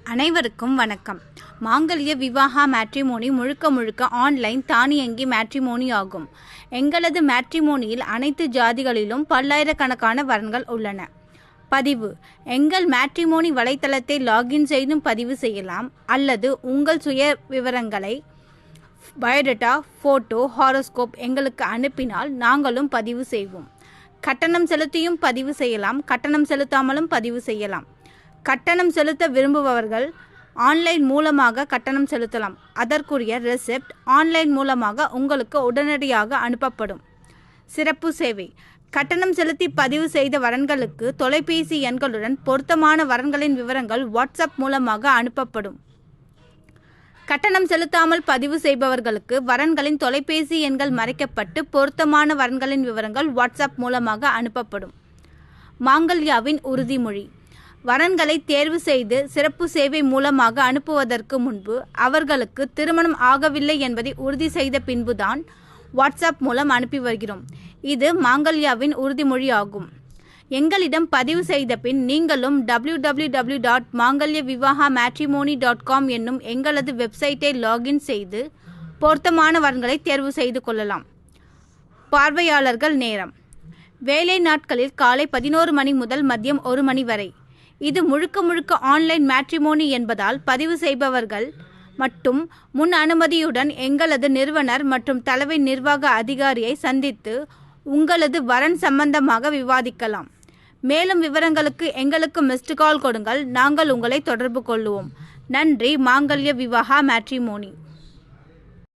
அனைவருக்கும் வணக்கம். மாங்கல்ய விவாகா மேட்ரிமோனி முழுக்க ஆன்லைன் தானியங்கி மேட்ரிமோனி ஆகும். எங்களது மேட்ரிமோனியில் அனைத்து ஜாதிகளிலும் பல்லாயிரக்கணக்கான வரன்கள் உள்ளன. பதிவு: எங்கள் மேட்ரிமோனி வலைத்தளத்தை லாகின் செய்தும் பதிவு செய்யலாம் அல்லது உங்கள் சுய விவரங்களை பயோடேட்டா, ஃபோட்டோ, ஹாரோஸ்கோப் எங்களுக்கு அனுப்பினால் நாங்களும் பதிவு செய்வோம். கட்டணம் செலுத்தியும் பதிவு செய்யலாம், கட்டணம் செலுத்தாமலும் பதிவு செய்யலாம். கட்டணம் செலுத்த விரும்புபவர்கள் ஆன்லைன் மூலமாக கட்டணம் செலுத்தலாம். அதற்குரிய ரெசிப்ட் ஆன்லைன் மூலமாக உங்களுக்கு உடனடியாக அனுப்பப்படும். சிறப்பு சேவை: கட்டணம் செலுத்தி பதிவு செய்த வரன்களுக்கு தொலைபேசி எண்களுடன் பொருத்தமான வரன்களின் விவரங்கள் வாட்ஸ்அப் மூலமாக அனுப்பப்படும். கட்டணம் செலுத்தாமல் பதிவு செய்பவர்களுக்கு வரன்களின் தொலைபேசி எண்கள் மறைக்கப்பட்டு பொருத்தமான வரன்களின் விவரங்கள் வாட்ஸ்அப் மூலமாக அனுப்பப்படும். மாங்கல்யாவின் உறுதிமொழி: வரன்களை தேர்வு செய்து சிறப்பு சேவை மூலமாக அனுப்புவதற்கு முன்பு அவர்களுக்கு திருமணம் ஆகவில்லை என்பதை உறுதி செய்த பின்புதான் வாட்ஸ்அப் மூலம் அனுப்பி வருகிறோம். இது மாங்கல்யாவின் உறுதிமொழி ஆகும். எங்களிடம் பதிவு செய்த பின் நீங்களும் www.mangalyavivahamatrimony.com என்னும் எங்களது வெப்சைட்டை லாகின் செய்து பொருத்தமான வரன்களை தேர்வு செய்து கொள்ளலாம். பார்வையாளர்கள் நேரம்: வேலை நாட்களில் காலை 11 மணி முதல் மதியம் 1 மணி வரை. இது முழுக்க ஆன்லைன் மேட்ரிமோனி என்பதால் பதிவு செய்பவர்கள் மட்டும் முன் அனுமதியுடன் எங்களது நிறுவனர் மற்றும் தலைமை நிர்வாக அதிகாரியை சந்தித்து உங்களது வரன் சம்பந்தமாக விவாதிக்கலாம். மேலும் விவரங்களுக்கு எங்களுக்கு மிஸ்டு கால் கொடுங்கள். நாங்கள் உங்களை தொடர்பு கொள்வோம். நன்றி. மாங்கல்ய விவாகா மேட்ரிமோனி.